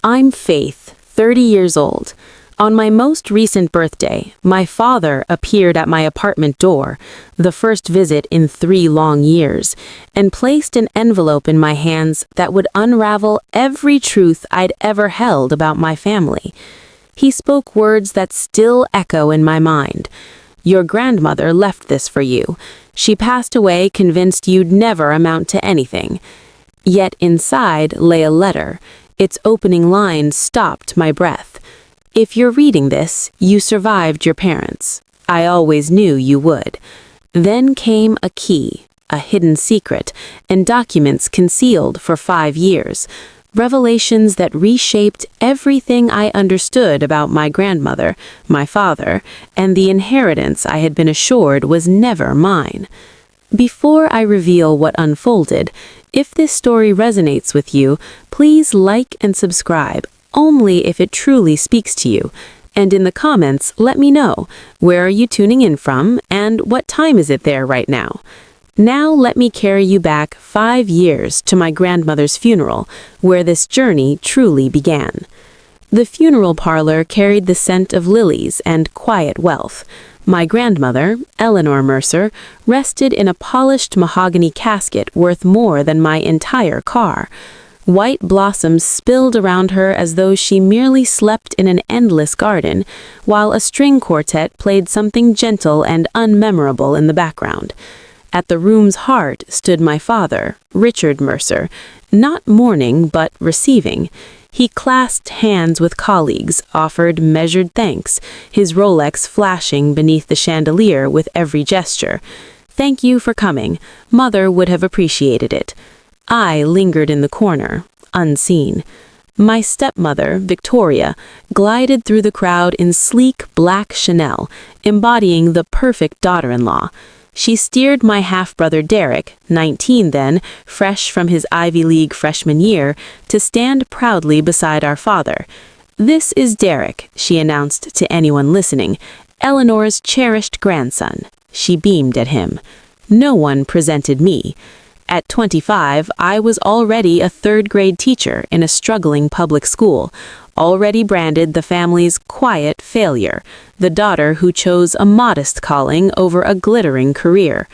I'm Faith, 30 years old. On my most recent birthday, my father appeared at my apartment door, the first visit in 3 long years, and placed an envelope in my hands that would unravel every truth I'd ever held about my family. He spoke words that still echo in my mind. Your grandmother left this for you. She passed away convinced you'd never amount to anything. Yet inside lay a letter. Its opening line stopped my breath. If you're reading this, you survived your parents. I always knew you would. Then came a key, a hidden secret, and documents concealed for 5 years. Revelations that reshaped everything I understood about my grandmother, my father, and the inheritance I had been assured was never mine. Before I reveal what unfolded, if this story resonates with you, please like and subscribe, only if it truly speaks to you. And in the comments, let me know, where are you tuning in from and what time is it there right now? Now let me carry you back 5 years to my grandmother's funeral, where this journey truly began. The funeral parlor carried the scent of lilies and quiet wealth. My grandmother, Eleanor Mercer, rested in a polished mahogany casket worth more than my entire car. White blossoms spilled around her as though she merely slept in an endless garden, while a string quartet played something gentle and unmemorable in the background. At the room's heart stood my father, Richard Mercer, not mourning but receiving. He clasped hands with colleagues, offered measured thanks, his Rolex flashing beneath the chandelier with every gesture. Thank you for coming. Mother would have appreciated it. I lingered in the corner, unseen. My stepmother, Victoria, glided through the crowd in sleek black Chanel, embodying the perfect daughter-in-law. She steered my half-brother Derek, 19 then, fresh from his Ivy League freshman year, to stand proudly beside our father. "This is Derek," she announced to anyone listening, "Eleanor's cherished grandson." She beamed at him. No one presented me. At 25, I was already a 3rd-grade teacher in a struggling public school, already branded the family's quiet failure, the daughter who chose a modest calling over a glittering career.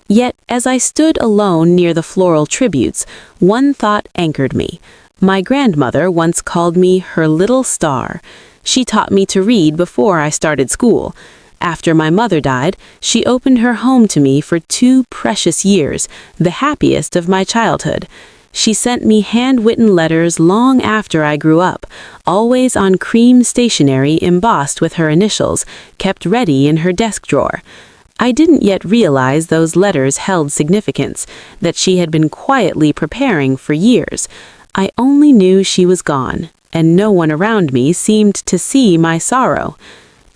Yet, as I stood alone near the floral tributes, one thought anchored me. My grandmother once called me her little star. She taught me to read before I started school. After my mother died, she opened her home to me for 2 precious years, the happiest of my childhood. She sent me hand-written letters long after I grew up, always on cream stationery embossed with her initials, kept ready in her desk drawer. I didn't yet realize those letters held significance, that she had been quietly preparing for years. I only knew she was gone, and no one around me seemed to see my sorrow.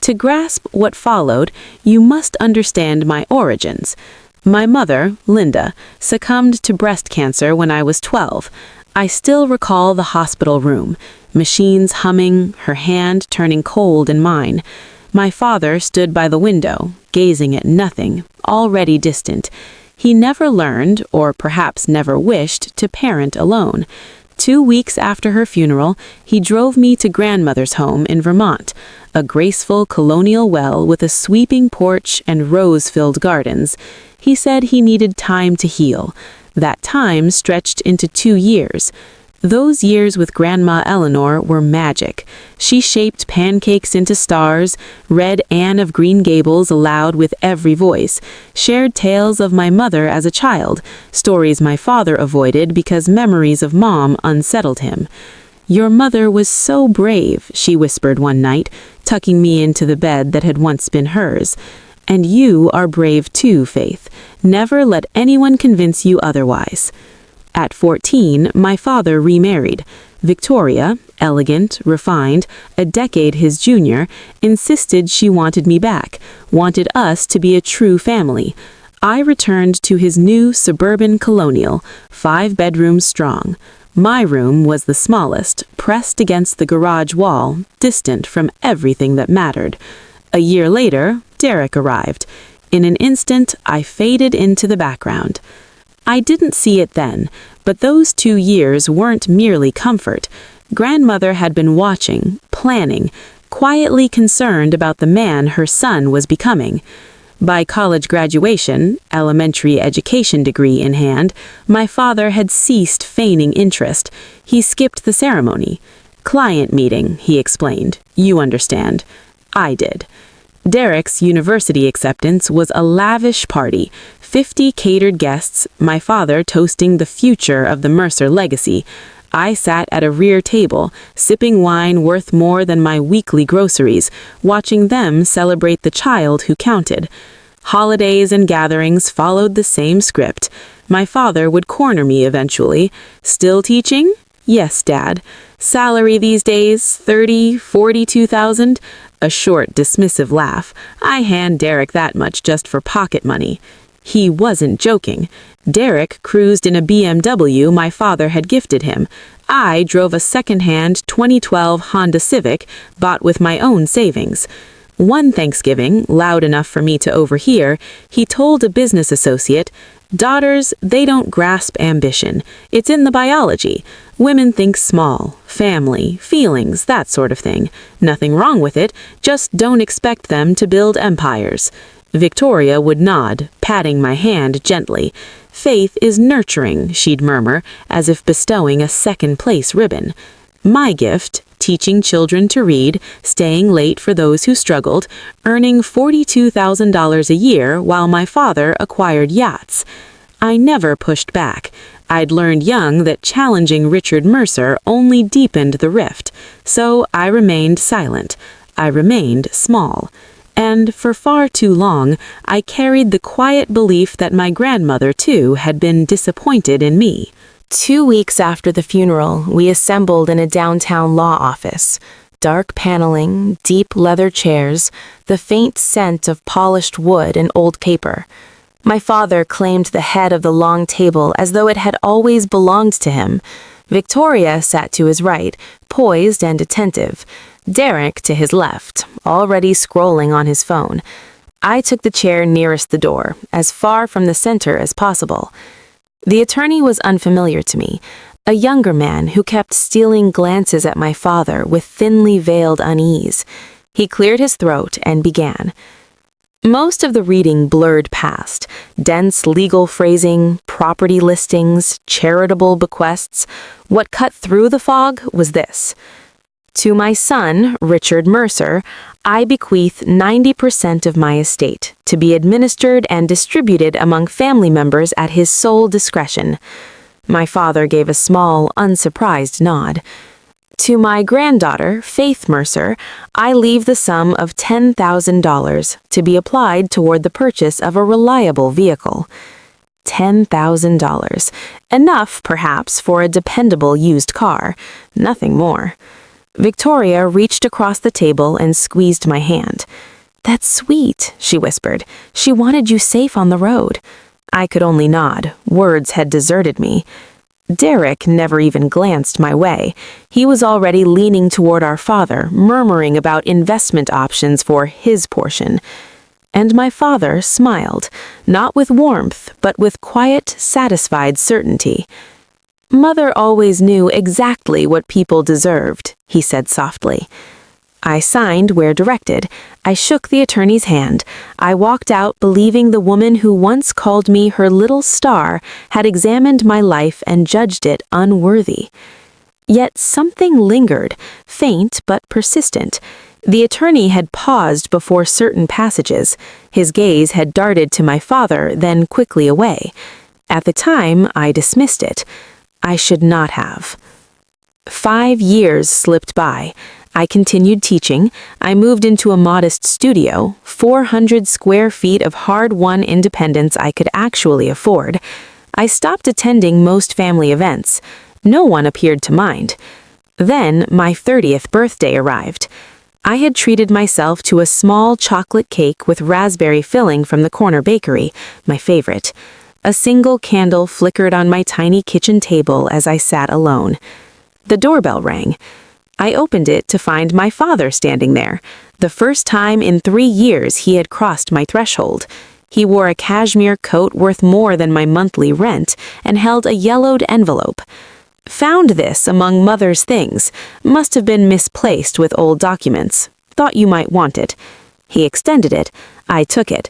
To grasp what followed, you must understand my origins. My mother, Linda, succumbed to breast cancer when I was 12. I still recall the hospital room, machines humming, her hand turning cold in mine. My father stood by the window, gazing at nothing, already distant. He never learned, or perhaps never wished, to parent alone. 2 weeks after her funeral, he drove me to grandmother's home in Vermont, a graceful colonial well with a sweeping porch and rose-filled gardens. He said he needed time to heal. That time stretched into 2 years. Those years with Grandma Eleanor were magic. She shaped pancakes into stars, read Anne of Green Gables aloud with every voice, shared tales of my mother as a child, stories my father avoided because memories of Mom unsettled him. "Your mother was so brave," she whispered one night, tucking me into the bed that had once been hers. "And you are brave too, Faith. Never let anyone convince you otherwise." At 14, my father remarried. Victoria, elegant, refined, a decade his junior, insisted she wanted me back, wanted us to be a true family. I returned to his new suburban colonial, 5 bedrooms strong. My room was the smallest, pressed against the garage wall, distant from everything that mattered. A year later, Derek arrived. In an instant, I faded into the background. I didn't see it then, but those 2 years weren't merely comfort. Grandmother had been watching, planning, quietly concerned about the man her son was becoming. By college graduation, elementary education degree in hand, my father had ceased feigning interest. He skipped the ceremony. Client meeting, he explained. You understand. I did. Derek's university acceptance was a lavish party, 50 catered guests, my father toasting the future of the Mercer legacy. I sat at a rear table, sipping wine worth more than my weekly groceries, watching them celebrate the child who counted. Holidays and gatherings followed the same script. My father would corner me eventually. Still teaching? Yes, Dad. Salary these days, 42,000. A short, dismissive laugh. I hand Derek that much just for pocket money. He wasn't joking. Derek cruised in a BMW my father had gifted him. I drove a second-hand 2012 Honda Civic, bought with my own savings. One Thanksgiving, loud enough for me to overhear, he told a business associate, "Daughters, they don't grasp ambition. It's in the biology. Women think small, family, feelings, that sort of thing. Nothing wrong with it, just don't expect them to build empires." Victoria would nod, patting my hand gently. "Faith is nurturing," she'd murmur, as if bestowing a second-place ribbon. My gift, teaching children to read, staying late for those who struggled, earning $42,000 a year while my father acquired yachts. I never pushed back. I'd learned young that challenging Richard Mercer only deepened the rift, so I remained silent. I remained small. And for far too long, I carried the quiet belief that my grandmother, too, had been disappointed in me. 2 weeks after the funeral, we assembled in a downtown law office. Dark paneling, deep leather chairs, the faint scent of polished wood and old paper. My father claimed the head of the long table as though it had always belonged to him. Victoria sat to his right, poised and attentive. Derek to his left, already scrolling on his phone. I took the chair nearest the door, as far from the center as possible. The attorney was unfamiliar to me, a younger man who kept stealing glances at my father with thinly veiled unease. He cleared his throat and began. Most of the reading blurred past, dense legal phrasing, property listings, charitable bequests. What cut through the fog was this. To my son, Richard Mercer, I bequeath 90% of my estate, to be administered and distributed among family members at his sole discretion. My father gave a small, unsurprised nod. To my granddaughter, Faith Mercer, I leave the sum of $10,000 to be applied toward the purchase of a reliable vehicle. $10,000. Enough, perhaps, for a dependable used car. Nothing more. Victoria reached across the table and squeezed my hand. "That's sweet," she whispered. "She wanted you safe on the road." I could only nod. Words had deserted me. Derek never even glanced my way. He was already leaning toward our father, murmuring about investment options for his portion. And my father smiled, not with warmth, but with quiet, satisfied certainty. "Mother always knew exactly what people deserved," he said softly. I signed where directed. I shook the attorney's hand. I walked out believing the woman who once called me her little star had examined my life and judged it unworthy. Yet something lingered, faint but persistent. The attorney had paused before certain passages. His gaze had darted to my father, then quickly away. At the time, I dismissed it. I should not have. 5 years slipped by. I continued teaching. I moved into a modest studio, 400 square feet of hard-won independence I could actually afford. I stopped attending most family events. No one appeared to mind. Then my 30th birthday arrived. I had treated myself to a small chocolate cake with raspberry filling from the corner bakery, my favorite. A single candle flickered on my tiny kitchen table as I sat alone. The doorbell rang. I opened it to find my father standing there. The first time in 3 years he had crossed my threshold. He wore a cashmere coat worth more than my monthly rent and held a yellowed envelope. Found this among Mother's things. Must have been misplaced with old documents. Thought you might want it. He extended it. I took it.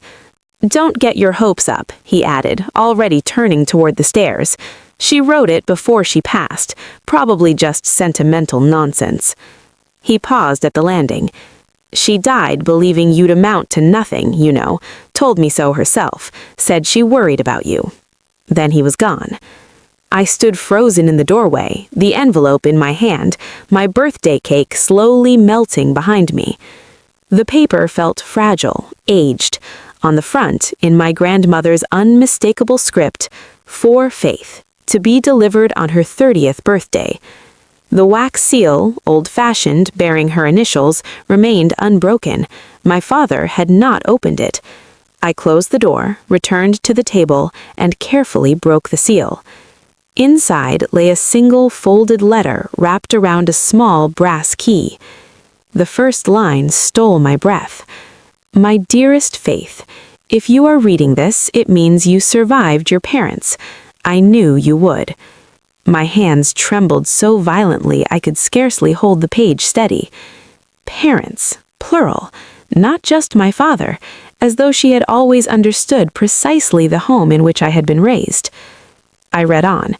Don't get your hopes up, he added, already turning toward the stairs. She wrote it before she passed, probably just sentimental nonsense. He paused at the landing. She died believing you'd amount to nothing, you know. Told me so herself. Said she worried about you. Then he was gone. I stood frozen in the doorway, the envelope in my hand, my birthday cake slowly melting behind me. The paper felt fragile, aged. On the front, in my grandmother's unmistakable script, "For Faith, to be delivered on her 30th birthday." The wax seal, old-fashioned, bearing her initials, remained unbroken. My father had not opened it. I closed the door, returned to the table, and carefully broke the seal. Inside lay a single folded letter wrapped around a small brass key. The first line stole my breath. "My dearest Faith, if you are reading this, it means you survived your parents. I knew you would." My hands trembled so violently I could scarcely hold the page steady. Parents, plural, not just my father, as though she had always understood precisely the home in which I had been raised. I read on.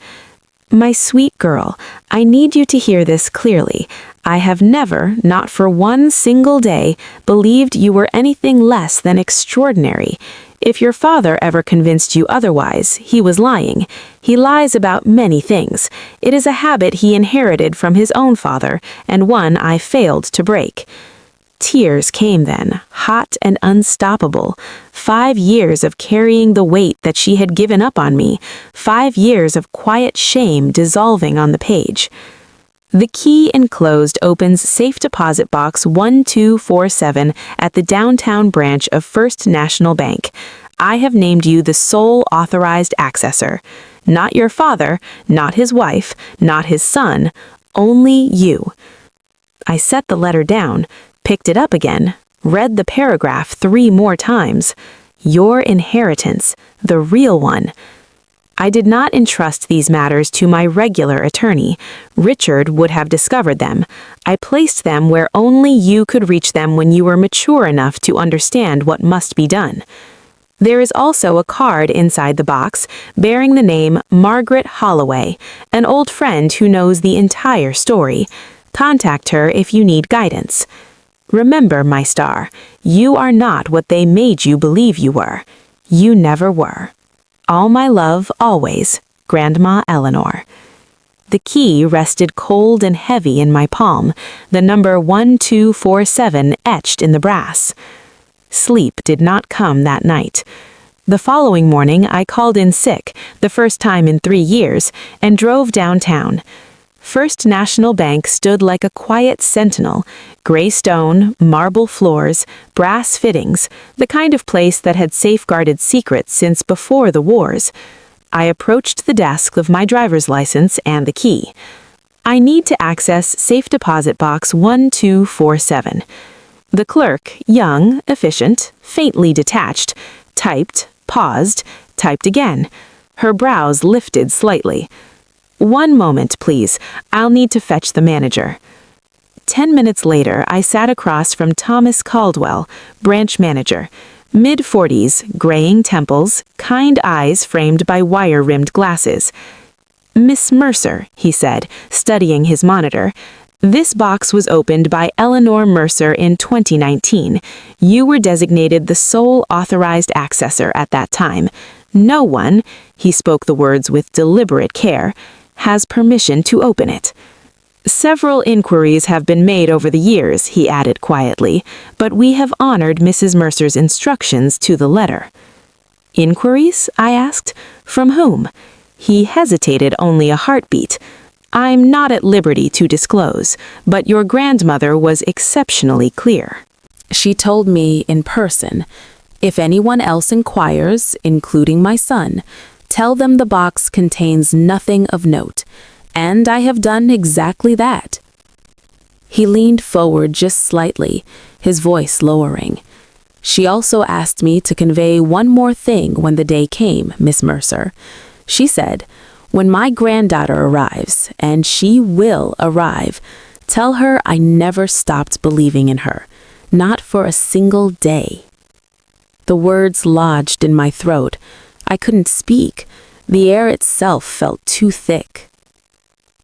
"My sweet girl, I need you to hear this clearly. I have never, not for one single day, believed you were anything less than extraordinary. If your father ever convinced you otherwise, he was lying. He lies about many things. It is a habit he inherited from his own father, and one I failed to break." Tears came then, hot and unstoppable. 5 years of carrying the weight that she had given up on me. 5 years of quiet shame dissolving on the page. The key enclosed opens safe deposit box 1247 at the downtown branch of First National Bank. I have named you the sole authorized accessor. Not your father, not his wife, not his son, only you. I set the letter down, picked it up again, read the paragraph 3 more times. Your inheritance, the real one. I did not entrust these matters to my regular attorney. Richard would have discovered them. I placed them where only you could reach them when you were mature enough to understand what must be done. There is also a card inside the box bearing the name Margaret Holloway, an old friend who knows the entire story. Contact her if you need guidance. Remember, my star, you are not what they made you believe you were. You never were. All my love, always, Grandma Eleanor. The key rested cold and heavy in my palm, the number 1247 etched in the brass. Sleep did not come that night. The following morning, I called in sick, the first time in 3 years, and drove downtown. First National Bank stood like a quiet sentinel, gray stone, marble floors, brass fittings, the kind of place that had safeguarded secrets since before the wars. I approached the desk of my driver's license and the key. I need to access safe deposit box 1247. The clerk, young, efficient, faintly detached, typed, paused, typed again. Her brows lifted slightly. "1 moment, please. I'll need to fetch the manager." 10 minutes later, I sat across from Thomas Caldwell, branch manager. Mid-40s, graying temples, kind eyes framed by wire-rimmed glasses. "Miss Mercer," he said, studying his monitor. "This box was opened by Eleanor Mercer in 2019. You were designated the sole authorized accessor at that time. No one," he spoke the words with deliberate care, "has permission to open it. Several inquiries have been made over the years," he added quietly, "but we have honored Mrs. Mercer's instructions to the letter." "Inquiries?" I asked. "From whom?" He hesitated only a heartbeat. "I'm not at liberty to disclose, but your grandmother was exceptionally clear. She told me in person, if anyone else inquires, including my son, tell them the box contains nothing of note, and I have done exactly that." He leaned forward just slightly, his voice lowering. "She also asked me to convey one more thing when the day came, Miss Mercer. She said, When my granddaughter arrives, and she will arrive, tell her I never stopped believing in her, not for a single day." The words lodged in my throat. I couldn't speak. The air itself felt too thick.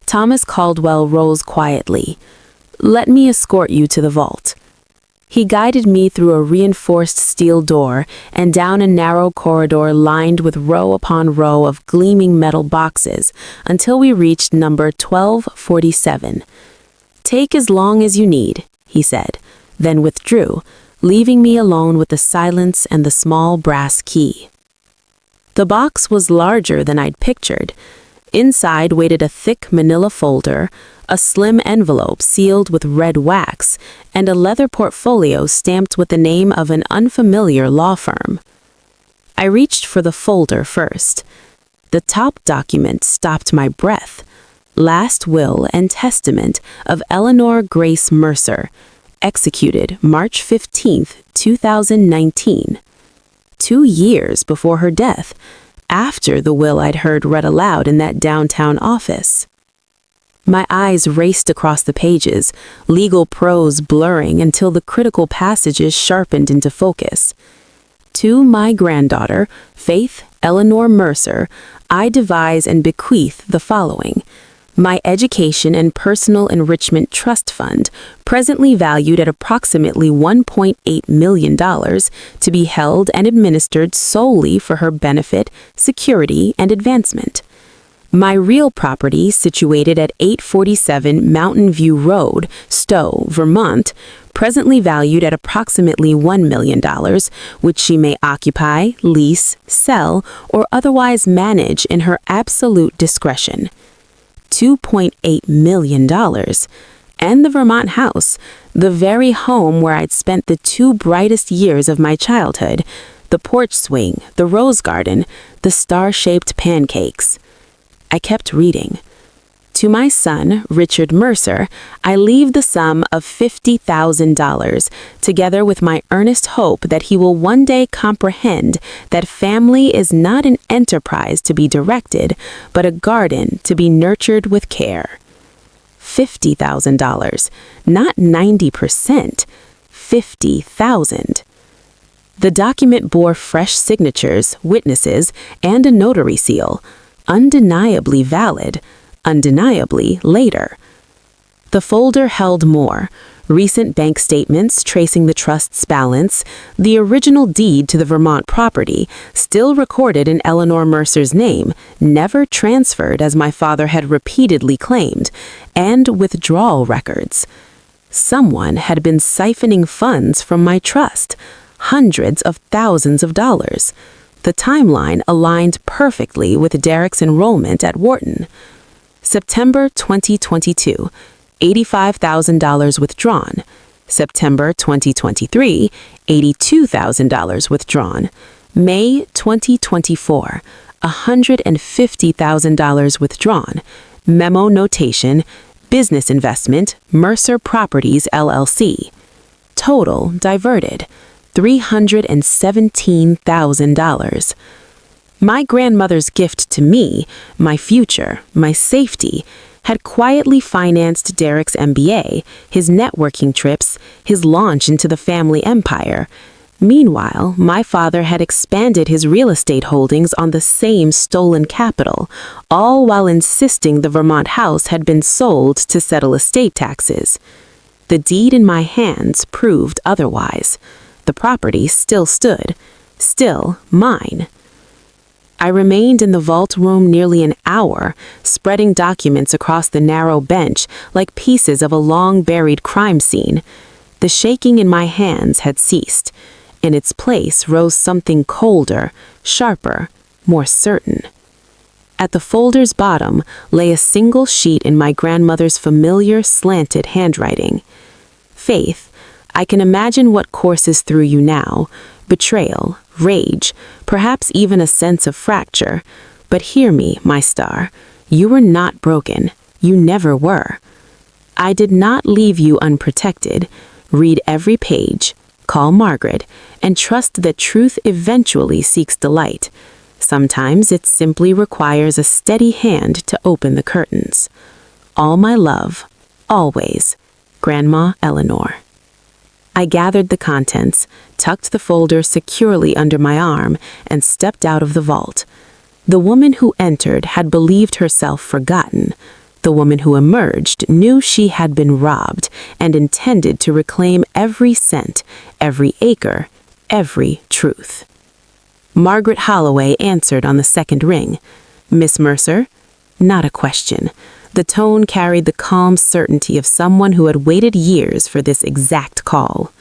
Thomas Caldwell rose quietly. "Let me escort you to the vault." He guided me through a reinforced steel door and down a narrow corridor lined with row upon row of gleaming metal boxes until we reached number 1247. "Take as long as you need," he said, then withdrew, leaving me alone with the silence and the small brass key. The box was larger than I'd pictured. Inside waited a thick manila folder, a slim envelope sealed with red wax, and a leather portfolio stamped with the name of an unfamiliar law firm. I reached for the folder first. The top document stopped my breath. Last Will and Testament of Eleanor Grace Mercer, executed March 15th, 2019. 2 years before her death, after the will I'd heard read aloud in that downtown office. My eyes raced across the pages, legal prose blurring until the critical passages sharpened into focus. "To my granddaughter, Faith Eleanor Mercer, I devise and bequeath the following: my education and personal enrichment trust fund, presently valued at approximately $1.8 million, to be held and administered solely for her benefit, security, and advancement. My real property, situated at 847 Mountain View Road, Stowe, Vermont, presently valued at approximately $1 million, which she may occupy, lease, sell, or otherwise manage in her absolute discretion. $2.8 million. And the Vermont house, the very home where I'd spent the 2 brightest years of my childhood, the porch swing, the rose garden, the star-shaped pancakes." I kept reading. "To my son, Richard Mercer, I leave the sum of $50,000, together with my earnest hope that he will one day comprehend that family is not an enterprise to be directed, but a garden to be nurtured with care." $50,000, not 90%, 50,000. The document bore fresh signatures, witnesses, and a notary seal. Undeniably valid, undeniably later. The folder held more: recent bank statements tracing the trust's balance, the original deed to the Vermont property, still recorded in Eleanor Mercer's name, never transferred as my father had repeatedly claimed, and withdrawal records. Someone had been siphoning funds from my trust, hundreds of thousands of dollars. The timeline aligned perfectly with Derek's enrollment at Wharton. September 2022, $85,000 withdrawn. September 2023, $82,000 withdrawn. May 2024, $150,000 withdrawn. Memo notation: business investment, Mercer Properties, LLC. Total diverted: $317,000. My grandmother's gift to me, my future, my safety, had quietly financed Derek's MBA, his networking trips, his launch into the family empire. Meanwhile, my father had expanded his real estate holdings on the same stolen capital, all while insisting the Vermont house had been sold to settle estate taxes. The deed in my hands proved otherwise. The property still stood, still mine. I remained in the vault room nearly an hour, spreading documents across the narrow bench like pieces of a long-buried crime scene. The shaking in my hands had ceased. In its place rose something colder, sharper, more certain. At the folder's bottom lay a single sheet in my grandmother's familiar slanted handwriting. "Faith, I can imagine what courses through you now: betrayal, rage, perhaps even a sense of fracture. But hear me, my star. You were not broken. You never were. I did not leave you unprotected. Read every page, call Margaret, and trust that truth eventually seeks delight. Sometimes it simply requires a steady hand to open the curtains. All my love, always, Grandma Eleanor. I gathered the contents, tucked the folder securely under my arm, and stepped out of the vault. The woman who entered had believed herself forgotten. The woman who emerged knew she had been robbed and intended to reclaim every cent, every acre, every truth. Margaret Holloway answered on the second ring. Miss Mercer? Not a question. The tone carried the calm certainty of someone who had waited years for this exact call.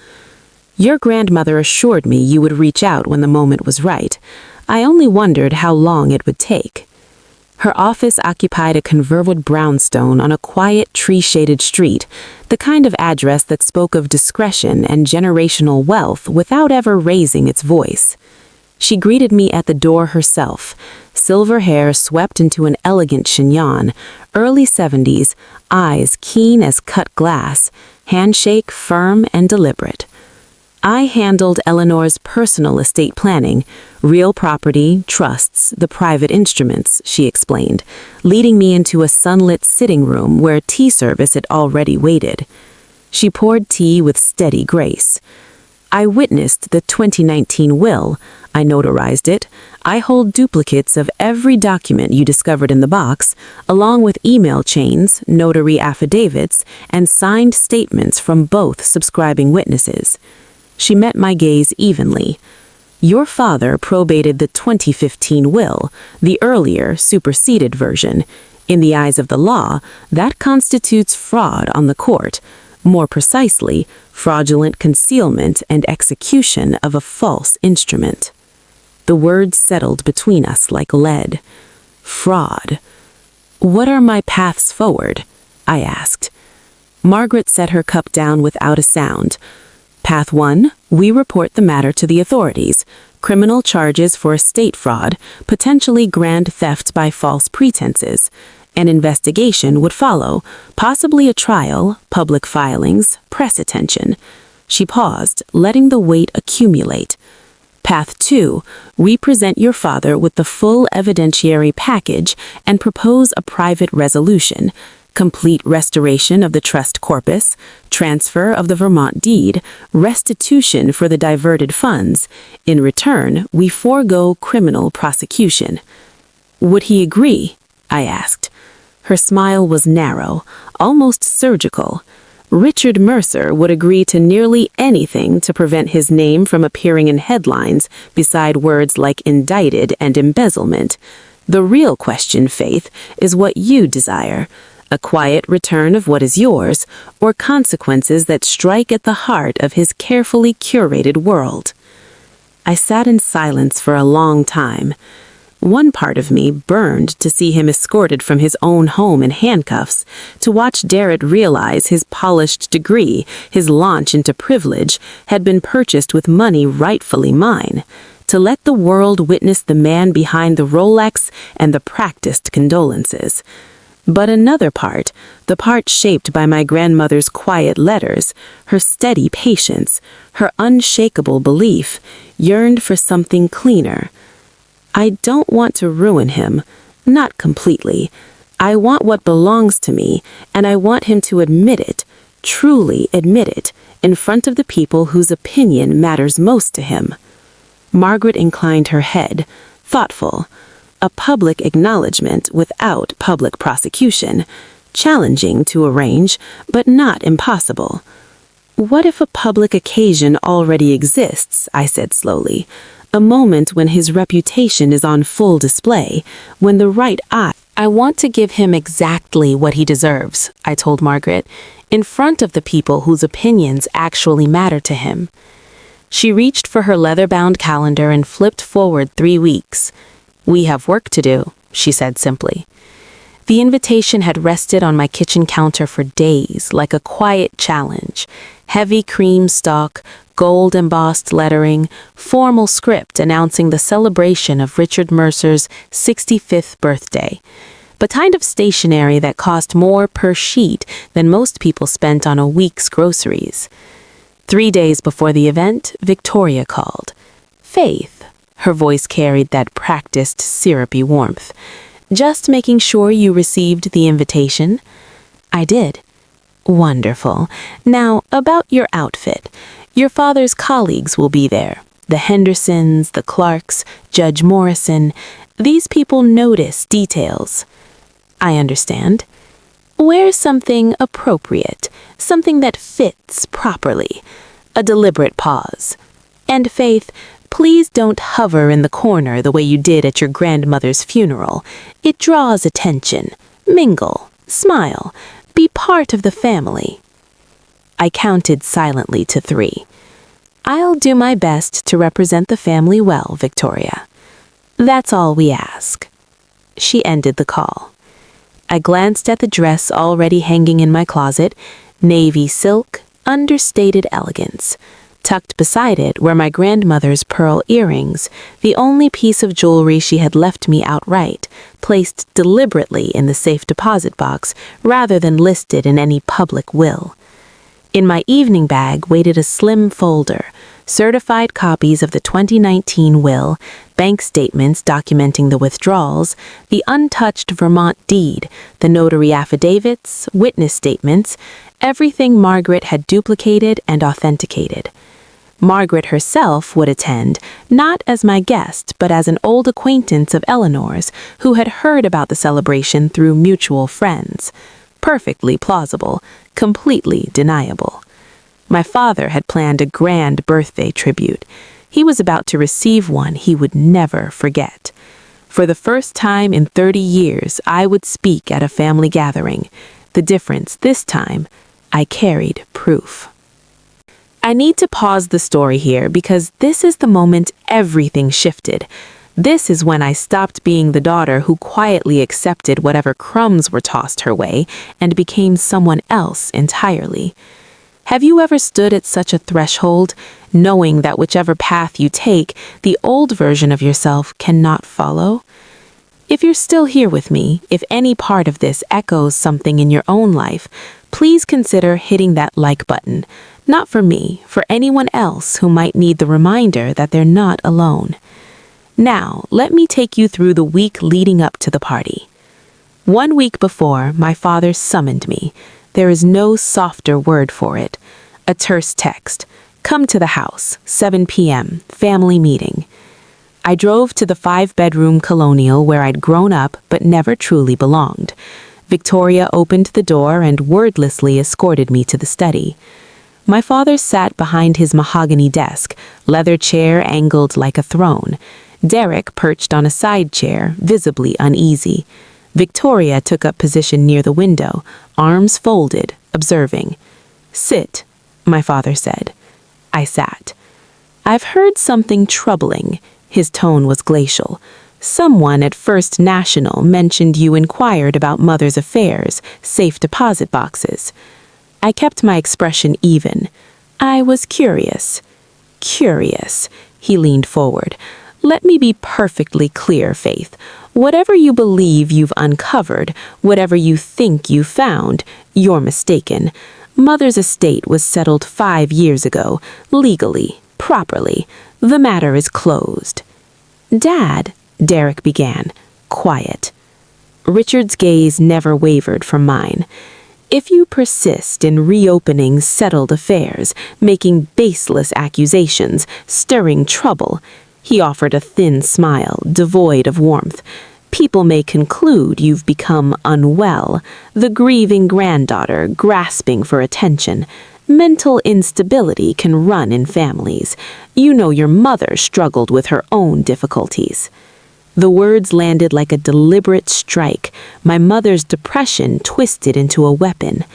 Your grandmother assured me you would reach out when the moment was right. I only wondered how long it would take. Her office occupied a converted brownstone on a quiet, tree-shaded street, the kind of address that spoke of discretion and generational wealth without ever raising its voice. She greeted me at the door herself, silver hair swept into an elegant chignon, early 70s, eyes keen as cut glass, handshake firm and deliberate. I handled Eleanor's personal estate planning, real property, trusts, the private instruments, she explained, leading me into a sunlit sitting room where tea service had already waited. She poured tea with steady grace. I witnessed the 2019 will. I notarized it. I hold duplicates of every document you discovered in the box, along with email chains, notary affidavits, and signed statements from both subscribing witnesses. She met my gaze evenly. Your father probated the 2015 will, the earlier, superseded version. In the eyes of the law, that constitutes fraud on the court. More precisely, fraudulent concealment and execution of a false instrument. The words settled between us like lead. Fraud. What are my paths forward? I asked. Margaret set her cup down without a sound. Path 1, we report the matter to the authorities. Criminal charges for estate fraud, potentially grand theft by false pretenses. An investigation would follow, possibly a trial, public filings, press attention. She paused, letting the weight accumulate. Path 2, we present your father with the full evidentiary package and propose a private resolution, complete restoration of the trust corpus, transfer of the Vermont deed, restitution for the diverted funds. In return, we forego criminal prosecution. Would he agree? I asked. Her smile was narrow, almost surgical. Richard Mercer would agree to nearly anything to prevent his name from appearing in headlines beside words like indicted and embezzlement. The real question, Faith, is what you desire. A quiet return of what is yours, or consequences that strike at the heart of his carefully curated world. I sat in silence for a long time. One part of me burned to see him escorted from his own home in handcuffs, to watch Darrett realize his polished degree, his launch into privilege, had been purchased with money rightfully mine, to let the world witness the man behind the Rolex and the practiced condolences. But another part, the part shaped by my grandmother's quiet letters, her steady patience, her unshakable belief, yearned for something cleaner. I don't want to ruin him, not completely. I want what belongs to me, and I want him to admit it, truly admit it, in front of the people whose opinion matters most to him. Margaret inclined her head, thoughtful. A public acknowledgement without public prosecution, challenging to arrange, but not impossible. What if a public occasion already exists, I said slowly. A moment when his reputation is on full display, when the right eye... I want to give him exactly what he deserves, I told Margaret, in front of the people whose opinions actually matter to him. She reached for her leather-bound calendar and flipped forward 3 weeks. We have work to do, she said simply. The invitation had rested on my kitchen counter for days, like a quiet challenge. Heavy cream stock, gold-embossed lettering, formal script announcing the celebration of Richard Mercer's 65th birthday. The kind of stationery that cost more per sheet than most people spent on a week's groceries. 3 days before the event, Victoria called. Faith. Her voice carried that practiced, syrupy warmth. "Just making sure you received the invitation?" "I did." "Wonderful. Now, about your outfit. Your father's colleagues will be there. The Hendersons, the Clarks, Judge Morrison. These people notice details." "I understand." "Wear something appropriate, something that fits properly. A deliberate pause. And Faith, please don't hover in the corner the way you did at your grandmother's funeral. It draws attention. Mingle, smile, be part of the family." I counted silently to 3. "I'll do my best to represent the family well, Victoria. That's all we ask." She ended the call. I glanced at the dress already hanging in my closet, navy silk, understated elegance. Tucked beside it were my grandmother's pearl earrings, the only piece of jewelry she had left me outright, placed deliberately in the safe deposit box rather than listed in any public will. In my evening bag waited a slim folder, certified copies of the 2019 will, bank statements documenting the withdrawals, the untouched Vermont deed, the notary affidavits, witness statements, everything Margaret had duplicated and authenticated. Margaret herself would attend, not as my guest, but as an old acquaintance of Eleanor's who had heard about the celebration through mutual friends. Perfectly plausible, completely deniable. My father had planned a grand birthday tribute. He was about to receive one he would never forget. For the first time in 30 years, I would speak at a family gathering. The difference this time, I carried proof. I need to pause the story here because this is the moment everything shifted. This is when I stopped being the daughter who quietly accepted whatever crumbs were tossed her way and became someone else entirely. Have you ever stood at such a threshold, knowing that whichever path you take, the old version of yourself cannot follow? If you're still here with me, if any part of this echoes something in your own life, please consider hitting that like button. Not for me, for anyone else who might need the reminder that they're not alone. Now, let me take you through the week leading up to the party. 1 week before, my father summoned me. There is no softer word for it. A terse text. "Come to the house, 7 p.m., family meeting." I drove to the 5-bedroom colonial where I'd grown up but never truly belonged. Victoria opened the door and wordlessly escorted me to the study. My father sat behind his mahogany desk, leather chair angled like a throne. Derek perched on a side chair, visibly uneasy. Victoria took up position near the window, arms folded, observing. "Sit," my father said. I sat. "I've heard something troubling." His tone was glacial. "Someone at First National mentioned you inquired about Mother's affairs, safe deposit boxes." I kept my expression even. "I was curious." "Curious." He leaned forward. "Let me be perfectly clear, Faith. Whatever you believe you've uncovered, whatever you think you found, you're mistaken. Mother's estate was settled 5 years ago, legally, properly. The matter is closed." "Dad," Derek began, quiet. Richard's gaze never wavered from mine. "If you persist in reopening settled affairs, making baseless accusations, stirring trouble," he offered a thin smile, devoid of warmth, "people may conclude you've become unwell, the grieving granddaughter grasping for attention. Mental instability can run in families. You know your mother struggled with her own difficulties." The words landed like a deliberate strike, my mother's depression twisted into a weapon.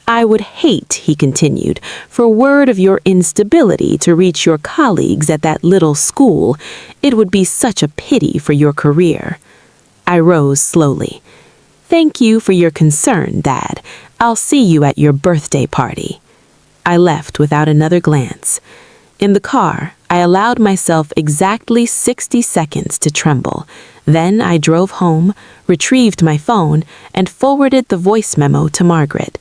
"I would hate," he continued, "for word of your instability to reach your colleagues at that little school. It would be such a pity for your career." I rose slowly. "Thank you for your concern, Dad. I'll see you at your birthday party." I left without another glance. In the car, I allowed myself exactly 60 seconds to tremble. Then I drove home, retrieved my phone, and forwarded the voice memo to Margaret.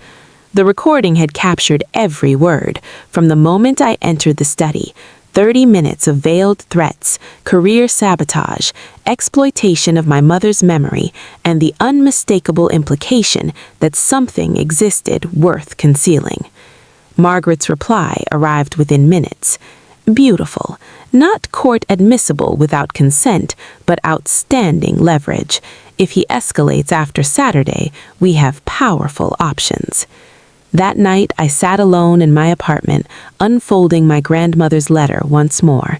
The recording had captured every word, from the moment I entered the study, 30 minutes of veiled threats, career sabotage, exploitation of my mother's memory, and the unmistakable implication that something existed worth concealing. Margaret's reply arrived within minutes. Beautiful, not court admissible without consent, but outstanding leverage. If he escalates after Saturday, we have powerful options. That night, I sat alone in my apartment, unfolding my grandmother's letter once more.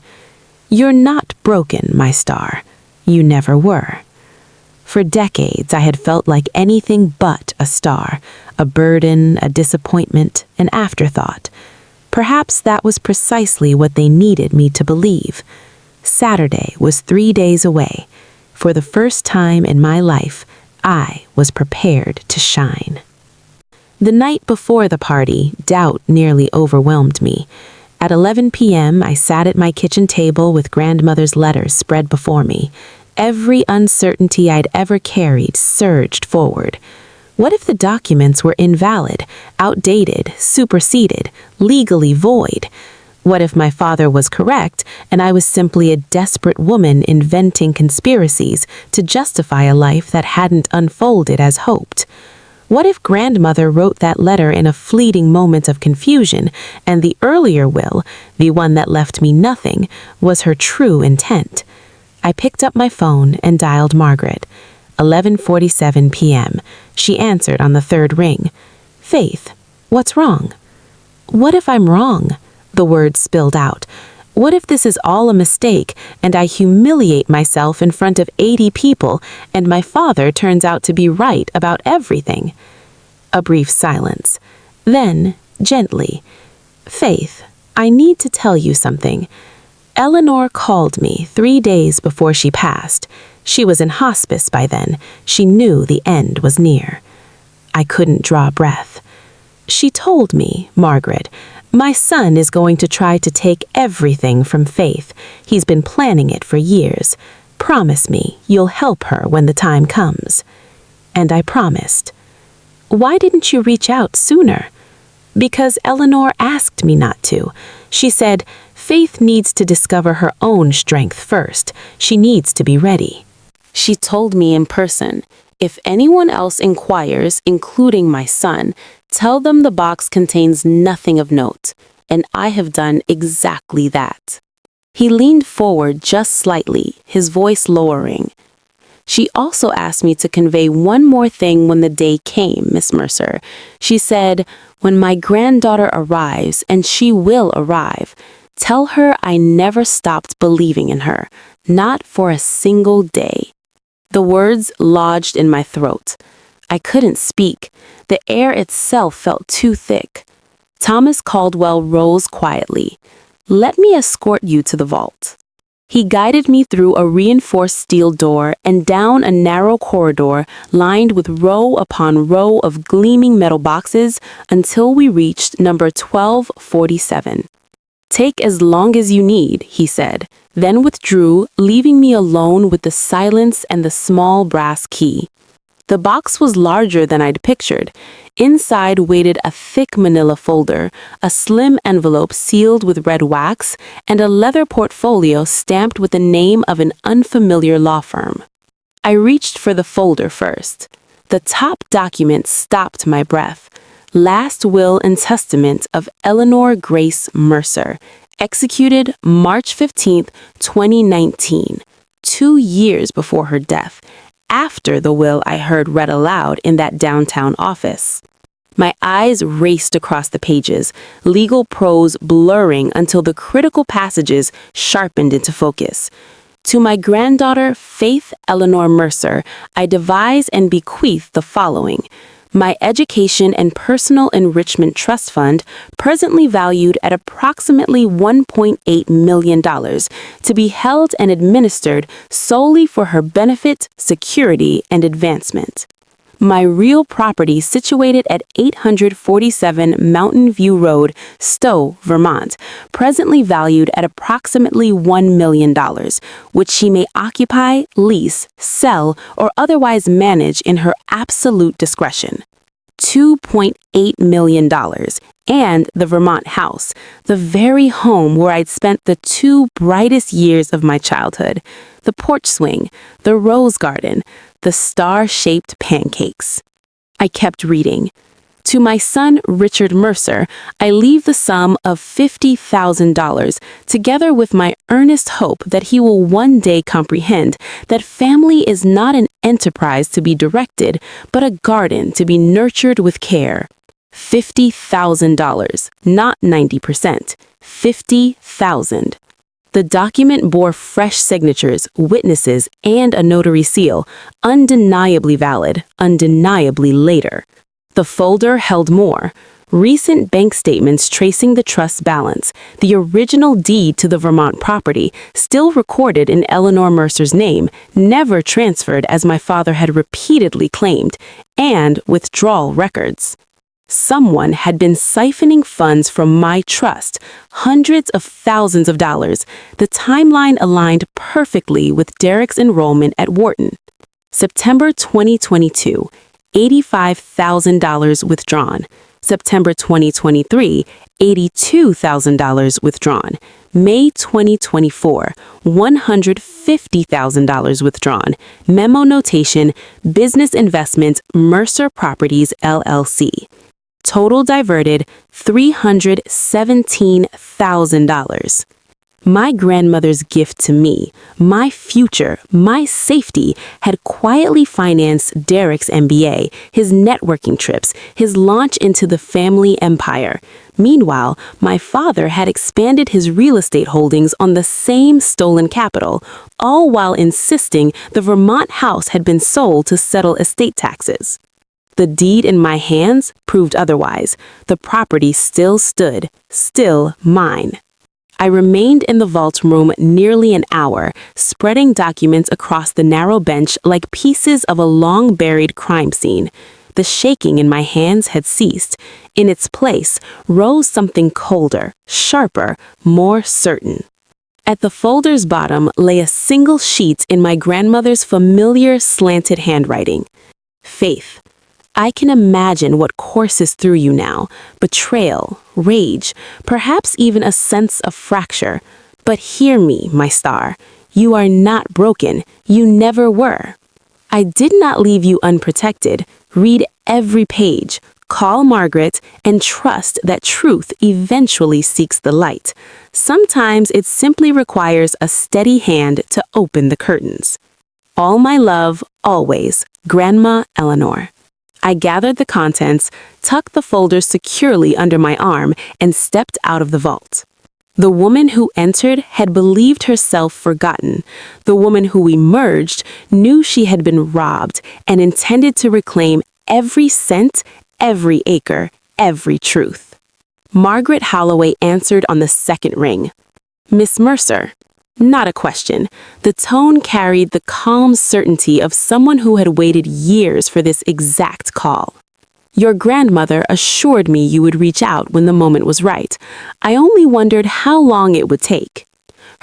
You're not broken, my star. You never were. For decades, I had felt like anything but a star, a burden, a disappointment, an afterthought. Perhaps that was precisely what they needed me to believe. Saturday was 3 days away. For the first time in my life, I was prepared to shine. The night before the party, doubt nearly overwhelmed me. At 11 p.m., I sat at my kitchen table with grandmother's letters spread before me. Every uncertainty I'd ever carried surged forward. What if the documents were invalid, outdated, superseded, legally void? What if my father was correct and I was simply a desperate woman inventing conspiracies to justify a life that hadn't unfolded as hoped? What if grandmother wrote that letter in a fleeting moment of confusion and the earlier will, the one that left me nothing, was her true intent? I picked up my phone and dialed Margaret. 11:47 p.m. She answered on the third ring. Faith, what's wrong? What if I'm wrong? The words spilled out. What if this is all a mistake and I humiliate myself in front of 80 people and my father turns out to be right about everything? A brief silence. Then, gently, Faith, I need to tell you something. Eleanor called me 3 days before she passed. She was in hospice by then. She knew the end was near. I couldn't draw breath. She told me, Margaret, my son is going to try to take everything from Faith. He's been planning it for years. Promise me you'll help her when the time comes. And I promised. Why didn't you reach out sooner? Because Eleanor asked me not to. She said, Faith needs to discover her own strength first. She needs to be ready. She told me in person, if anyone else inquires, including my son, tell them the box contains nothing of note. And I have done exactly that. He leaned forward just slightly, his voice lowering. She also asked me to convey one more thing when the day came, Miss Mercer. She said, when my granddaughter arrives, and she will arrive, tell her I never stopped believing in her, not for a single day. The words lodged in my throat. I couldn't speak. The air itself felt too thick. Thomas Caldwell rose quietly. Let me escort you to the vault. He guided me through a reinforced steel door and down a narrow corridor lined with row upon row of gleaming metal boxes until we reached number 1247. Take as long as you need, he said, then withdrew, leaving me alone with the silence and the small brass key. The box was larger than I'd pictured. Inside waited a thick manila folder, a slim envelope sealed with red wax, and a leather portfolio stamped with the name of an unfamiliar law firm. I reached for the folder first. The top document stopped my breath. Last Will and Testament of Eleanor Grace Mercer, executed March 15, 2019, 2 years before her death, after the will I heard read aloud in that downtown office. My eyes raced across the pages, legal prose blurring until the critical passages sharpened into focus. To my granddaughter, Faith Eleanor Mercer, I devise and bequeath the following. My Education and Personal Enrichment Trust Fund, presently valued at approximately $1.8 million, to be held and administered solely for her benefit, security, and advancement. My real property situated at 847 Mountain View Road, Stowe, Vermont, presently valued at approximately $1 million, which she may occupy, lease, sell, or otherwise manage in her absolute discretion. $2.8 million, and the Vermont house, the very home where I'd spent the 2 brightest years of my childhood, the porch swing, the rose garden, the star-shaped pancakes. I kept reading. To my son, Richard Mercer, I leave the sum of $50,000, together with my earnest hope that he will one day comprehend that family is not an enterprise to be directed, but a garden to be nurtured with care. $50,000, not 90%. $50,000. The document bore fresh signatures, witnesses, and a notary seal, undeniably valid, undeniably later. The folder held more. Recent bank statements tracing the trust balance, the original deed to the Vermont property, still recorded in Eleanor Mercer's name, never transferred as my father had repeatedly claimed, and withdrawal records. Someone had been siphoning funds from my trust, hundreds of thousands of dollars. The timeline aligned perfectly with Derek's enrollment at Wharton. September 2022, $85,000 withdrawn. September 2023, $82,000 withdrawn. May 2024, $150,000 withdrawn. Memo notation, business investment, Mercer Properties, LLC. Total diverted, $317,000. My grandmother's gift to me, my future, my safety, had quietly financed Derek's MBA, his networking trips, his launch into the family empire. Meanwhile, my father had expanded his real estate holdings on the same stolen capital, all while insisting the Vermont house had been sold to settle estate taxes. The deed in my hands proved otherwise. The property still stood, still mine. I remained in the vault room nearly an hour, spreading documents across the narrow bench like pieces of a long-buried crime scene. The shaking in my hands had ceased. In its place rose something colder, sharper, more certain. At the folder's bottom lay a single sheet in my grandmother's familiar slanted handwriting. Faith. I can imagine what courses through you now, betrayal, rage, perhaps even a sense of fracture. But hear me, my star. You are not broken. You never were. I did not leave you unprotected. Read every page. Call Margaret and trust that truth eventually seeks the light. Sometimes it simply requires a steady hand to open the curtains. All my love, always, Grandma Eleanor. I gathered the contents, tucked the folder securely under my arm, and stepped out of the vault. The woman who entered had believed herself forgotten. The woman who emerged knew she had been robbed and intended to reclaim every cent, every acre, every truth. Margaret Holloway answered on the second ring. Miss Mercer. Not a question. The tone carried the calm certainty of someone who had waited years for this exact call. Your grandmother assured me you would reach out when the moment was right. I only wondered how long it would take.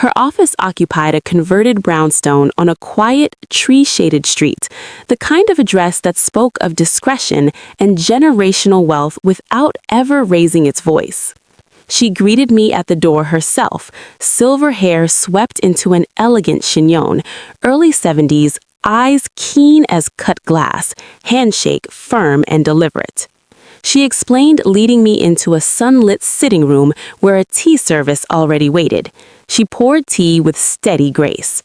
Her office occupied a converted brownstone on a quiet, tree-shaded street, the kind of address that spoke of discretion and generational wealth without ever raising its voice. She greeted me at the door herself, silver hair swept into an elegant chignon, early 70s, eyes keen as cut glass, handshake firm and deliberate. She explained, leading me into a sunlit sitting room where a tea service already waited. She poured tea with steady grace.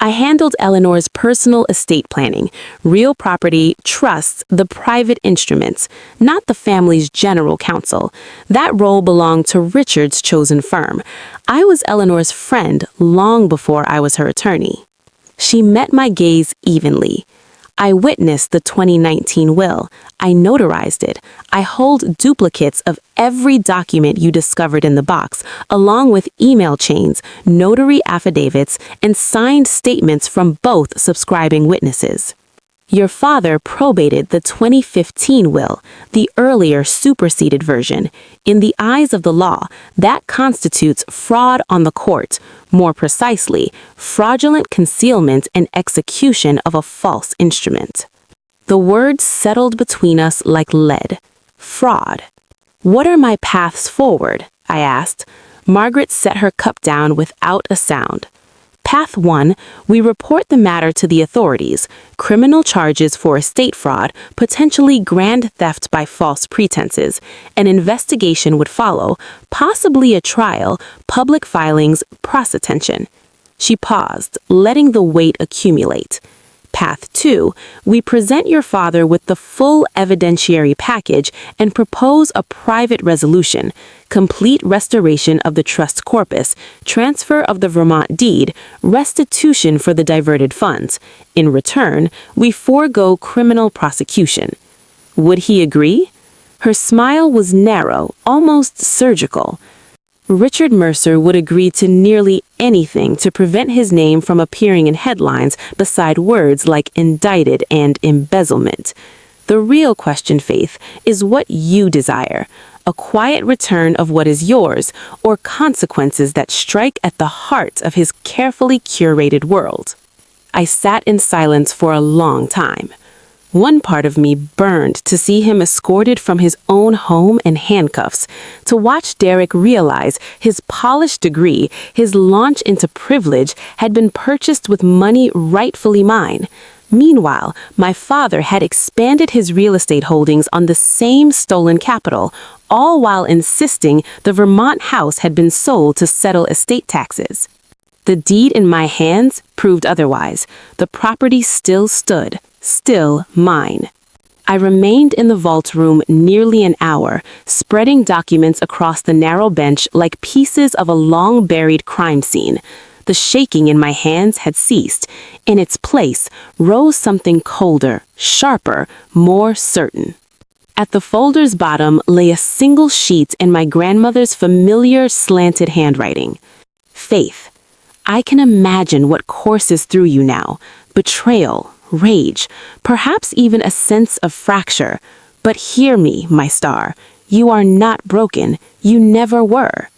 I handled Eleanor's personal estate planning, real property, trusts, the private instruments, not the family's general counsel. That role belonged to Richard's chosen firm. I was Eleanor's friend long before I was her attorney. She met my gaze evenly. I witnessed the 2019 will. I notarized it. I hold duplicates of every document you discovered in the box, along with email chains, notary affidavits, and signed statements from both subscribing witnesses. Your father probated the 2015 will, the earlier superseded version. In the eyes of the law, that constitutes fraud on the court, more precisely, fraudulent concealment and execution of a false instrument. The words settled between us like lead. Fraud. What are my paths forward? I asked. Margaret set her cup down without a sound. Path 1, we report the matter to the authorities. Criminal charges for estate fraud, potentially grand theft by false pretenses. An investigation would follow, possibly a trial, public filings, press attention. She paused, letting the weight accumulate. Path 2, we present your father with the full evidentiary package and propose a private resolution, complete restoration of the trust corpus, transfer of the Vermont deed, restitution for the diverted funds. In return, we forego criminal prosecution. Would he agree? Her smile was narrow, almost surgical. Richard Mercer would agree to nearly anything to prevent his name from appearing in headlines beside words like indicted and embezzlement. The real question, Faith, is what you desire. A quiet return of what is yours, or consequences that strike at the heart of his carefully curated world. I sat in silence for a long time. One part of me burned to see him escorted from his own home in handcuffs, to watch Derek realize his polished degree, his launch into privilege, had been purchased with money rightfully mine. Meanwhile, my father had expanded his real estate holdings on the same stolen capital, all while insisting the Vermont house had been sold to settle estate taxes. The deed in my hands proved otherwise. The property still stood. Still mine. I remained in the vault room nearly an hour, spreading documents across the narrow bench like pieces of a long-buried crime scene. The shaking in my hands had ceased. In its place rose something colder, sharper, more certain. At the folder's bottom lay a single sheet in my grandmother's familiar slanted handwriting. Faith, I can imagine what courses through you now. Betrayal, rage, perhaps even a sense of fracture. But hear me, my star. You are not broken. You never were.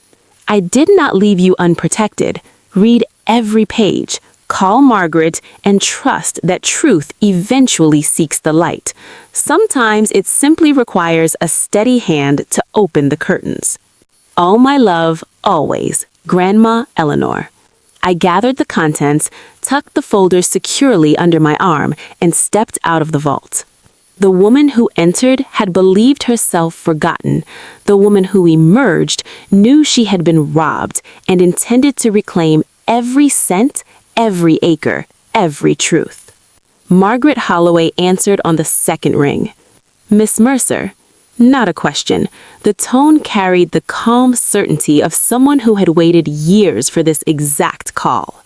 I did not leave you unprotected. Read every page. Call Margaret and trust that truth eventually seeks the light. Sometimes it simply requires a steady hand to open the curtains. All my love, always, Grandma Eleanor. I gathered the contents, tucked the folder securely under my arm, and stepped out of the vault. The woman who entered had believed herself forgotten. The woman who emerged knew she had been robbed and intended to reclaim every cent, every acre, every truth. Margaret Holloway answered on the second ring. Miss Mercer. Not a question. The tone carried the calm certainty of someone who had waited years for this exact call.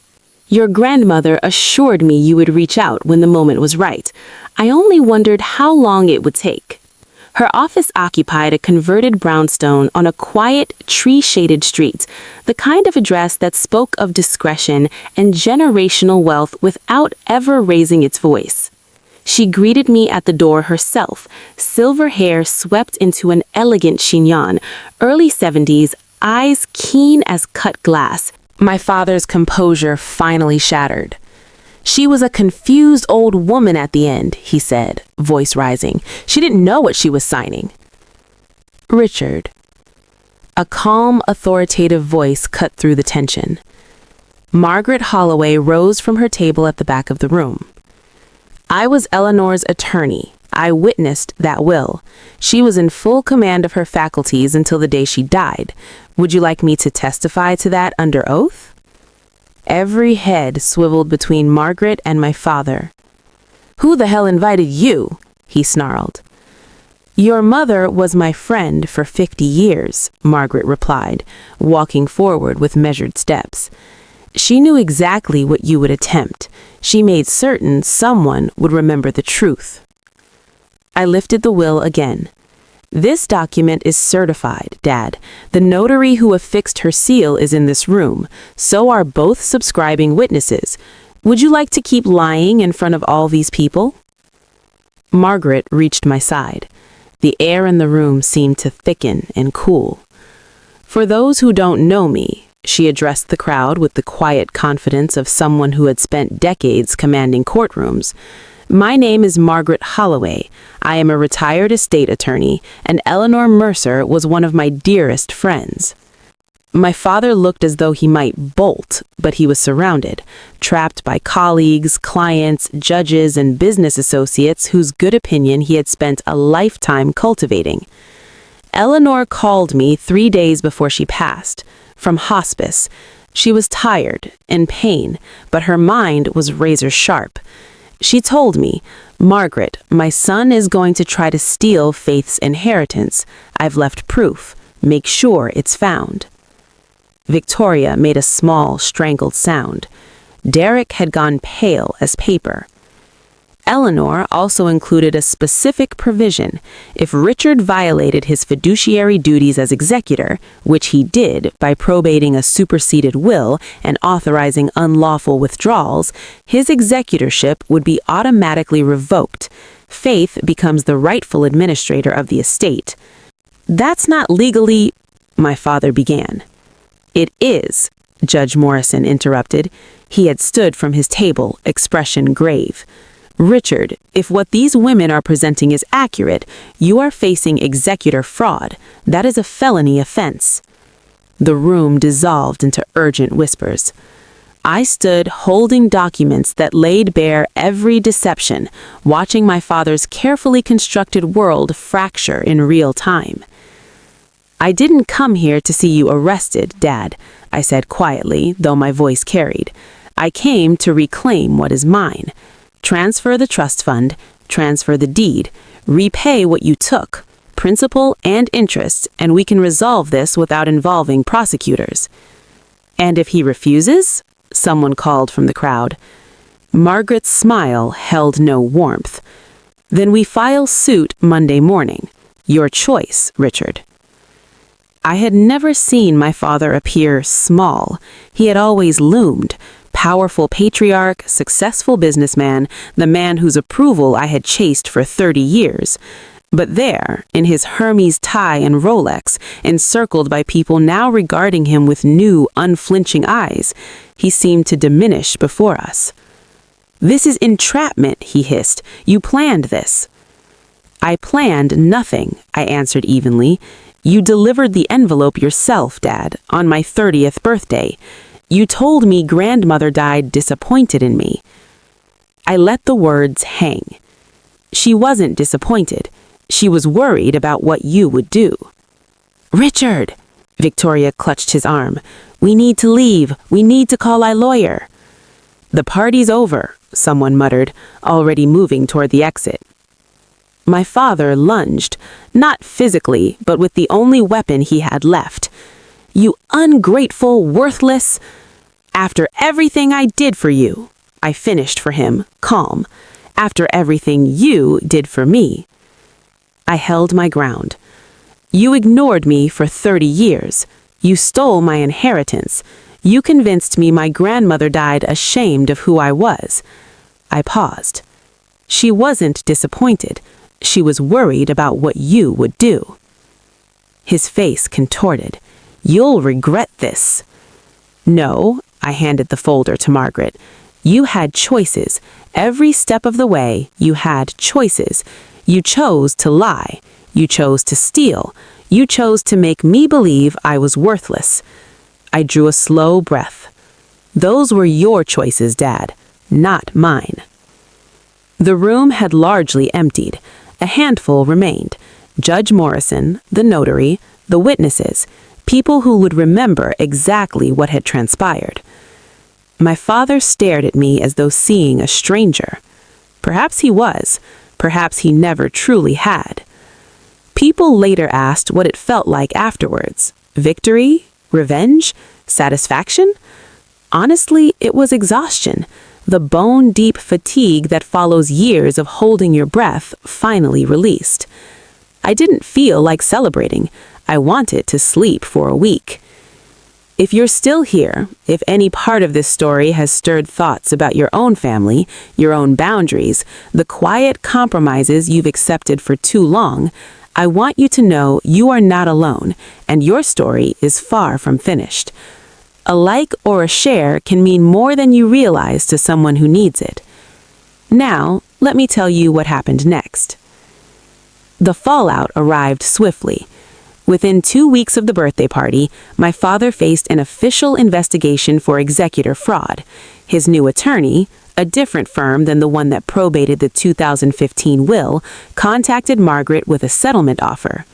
Your grandmother assured me you would reach out when the moment was right. I only wondered how long it would take. Her office occupied a converted brownstone on a quiet, tree-shaded street, the kind of address that spoke of discretion and generational wealth without ever raising its voice. She greeted me at the door herself, silver hair swept into an elegant chignon, early 70s, eyes keen as cut glass. My father's composure finally shattered. She was a confused old woman at the end, he said, voice rising. She didn't know what she was signing. Richard. A calm, authoritative voice cut through the tension. Margaret Holloway rose from her table at the back of the room. I was Eleanor's attorney. I witnessed that will. She was in full command of her faculties until the day she died. Would you like me to testify to that under oath? Every head swiveled between Margaret and my father. Who the hell invited you? He snarled. Your mother was my friend for 50 years, Margaret replied, walking forward with measured steps. She knew exactly what you would attempt. She made certain someone would remember the truth. I lifted the will again. This document is certified, Dad. The notary who affixed her seal is in this room. So are both subscribing witnesses. Would you like to keep lying in front of all these people? Margaret reached my side. The air in the room seemed to thicken and cool. For those who don't know me, she addressed the crowd with the quiet confidence of someone who had spent decades commanding courtrooms. My name is Margaret Holloway. I am a retired estate attorney, and Eleanor Mercer was one of my dearest friends. My father looked as though he might bolt, but he was surrounded, trapped by colleagues, clients, judges, and business associates whose good opinion he had spent a lifetime cultivating. Eleanor called me 3 days before she passed, from hospice. She was tired, in pain, but her mind was razor sharp. She told me, "Margaret, my son is going to try to steal Faith's inheritance. I've left proof. Make sure it's found." Victoria made a small, strangled sound. Derek had gone pale as paper. Eleanor also included a specific provision. If Richard violated his fiduciary duties as executor, which he did by probating a superseded will and authorizing unlawful withdrawals, his executorship would be automatically revoked. Faith becomes the rightful administrator of the estate. "That's not legally," my father began. "It is," Judge Morrison interrupted. He had stood from his table, expression grave. "Richard, if what these women are presenting is accurate, you are facing executor fraud. That is a felony offense." The room dissolved into urgent whispers. I stood holding documents that laid bare every deception, watching my father's carefully constructed world fracture in real time. "I didn't come here to see you arrested, Dad," I said quietly, though my voice carried. "I came to reclaim what is mine. Transfer the trust fund, transfer the deed, repay what you took, principal and interest, and we can resolve this without involving prosecutors." "And if he refuses?" someone called from the crowd. Margaret's smile held no warmth. "Then we file suit Monday morning. Your choice, Richard." I had never seen my father appear small. He had always loomed. Powerful patriarch, successful businessman, the man whose approval I had chased for 30 years. But there, in his Hermes tie and Rolex, encircled by people now regarding him with new, unflinching eyes, he seemed to diminish before us. "This is entrapment," he hissed. "You planned this." "I planned nothing," I answered evenly. "You delivered the envelope yourself, Dad, on my 30th birthday. You told me grandmother died disappointed in me." I let the words hang. "She wasn't disappointed. She was worried about what you would do." "Richard!" Victoria clutched his arm. "We need to leave. We need to call our lawyer." "The party's over," someone muttered, already moving toward the exit. My father lunged, not physically, but with the only weapon he had left. "You ungrateful, worthless—" "After everything I did for you," I finished for him, calm. "After everything you did for me." I held my ground. "You ignored me for 30 years. You stole my inheritance. You convinced me my grandmother died ashamed of who I was." I paused. "She wasn't disappointed. She was worried about what you would do." His face contorted. "You'll regret this." "No," I handed the folder to Margaret. "You had choices. Every step of the way, you had choices. You chose to lie. You chose to steal. You chose to make me believe I was worthless." I drew a slow breath. "Those were your choices, Dad, not mine." The room had largely emptied. A handful remained. Judge Morrison, the notary, the witnesses, people who would remember exactly what had transpired. My father stared at me as though seeing a stranger. Perhaps he was. Perhaps he never truly had. People later asked what it felt like afterwards. Victory? Revenge? Satisfaction? Honestly, it was exhaustion. The bone-deep fatigue that follows years of holding your breath finally released. I didn't feel like celebrating. I wanted to sleep for a week. If you're still here, if any part of this story has stirred thoughts about your own family, your own boundaries, the quiet compromises you've accepted for too long, I want you to know you are not alone, and your story is far from finished. A like or a share can mean more than you realize to someone who needs it. Now, Let me tell you what happened next. The fallout arrived swiftly. Within 2 weeks of the birthday party, my father faced an official investigation for executor fraud. His new attorney, a different firm than the one that probated the 2015 will, contacted Margaret with a settlement offer.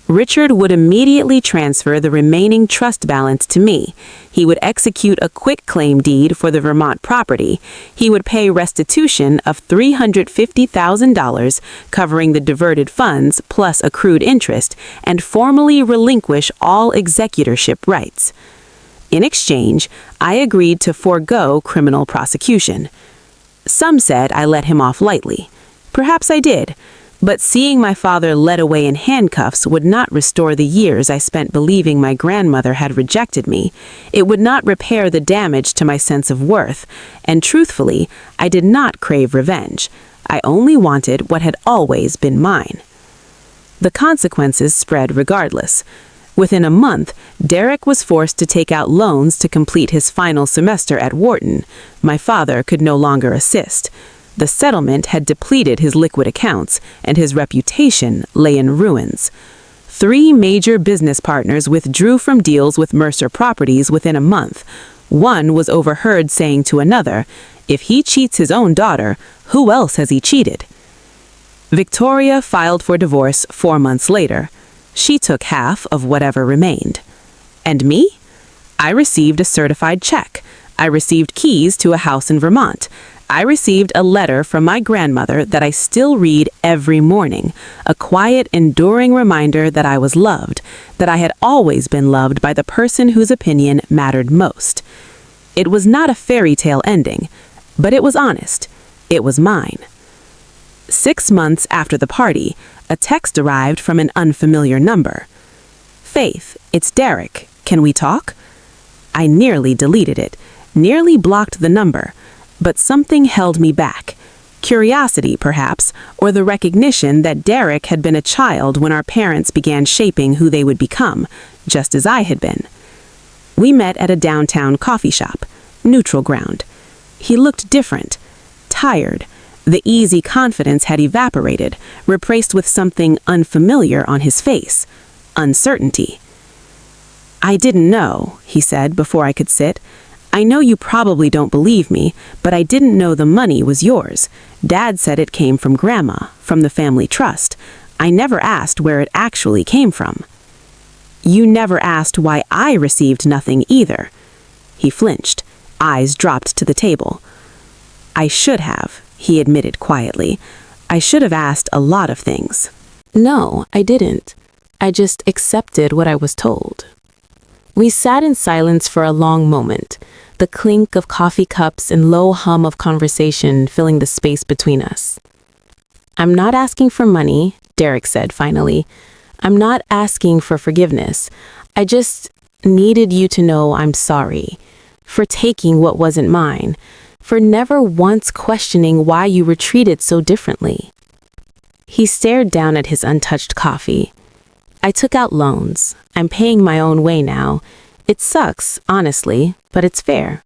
Richard would immediately transfer the remaining trust balance to me. He would execute a quitclaim deed for the Vermont property. He would pay restitution of $350,000, covering the diverted funds plus accrued interest, and formally relinquish all executorship rights. In exchange, I agreed to forego criminal prosecution. Some said I let him off lightly. Perhaps I did. But seeing my father led away in handcuffs would not restore the years I spent believing my grandmother had rejected me. It would not repair the damage to my sense of worth. And truthfully, I did not crave revenge. I only wanted what had always been mine. The consequences spread regardless. Within a month, Derek was forced to take out loans to complete his final semester at Wharton. My father could no longer assist. The settlement had depleted his liquid accounts, and his reputation lay in ruins. 3 major business partners withdrew from deals with Mercer Properties within a month. One was overheard saying to another, "If he cheats his own daughter, who else has he cheated?" Victoria filed for divorce 4 months later. She took half of whatever remained. And me? I received a certified check. I received keys to a house in Vermont. I received a letter from my grandmother that I still read every morning, a quiet, enduring reminder that I was loved, that I had always been loved by the person whose opinion mattered most. It was not a fairy tale ending, but it was honest. It was mine. 6 months after the party, a text arrived from an unfamiliar number. "Faith, it's Derek. Can we talk?" I nearly deleted it, nearly blocked the number. But something held me back. Curiosity, perhaps, or the recognition that Derek had been a child when our parents began shaping who they would become, just as I had been. We met at a downtown coffee shop, neutral ground. He looked different, tired. The easy confidence had evaporated, replaced with something unfamiliar on his face, uncertainty. "I didn't know," he said before I could sit. "I know you probably don't believe me, but I didn't know the money was yours. Dad said it came from Grandma, from the family trust. I never asked where it actually came from." "You never asked why I received nothing either." He flinched, eyes dropped to the table. "I should have," he admitted quietly. "I should have asked a lot of things." No, I didn't. I just accepted what I was told. We sat in silence for a long moment, the clink of coffee cups and low hum of conversation filling the space between us. "I'm not asking for money," Derek said finally. "I'm not asking for forgiveness. I just needed you to know I'm sorry for taking what wasn't mine, for never once questioning why you were treated so differently." He stared down at his untouched coffee. "I took out loans. I'm paying my own way now. It sucks, honestly, but it's fair."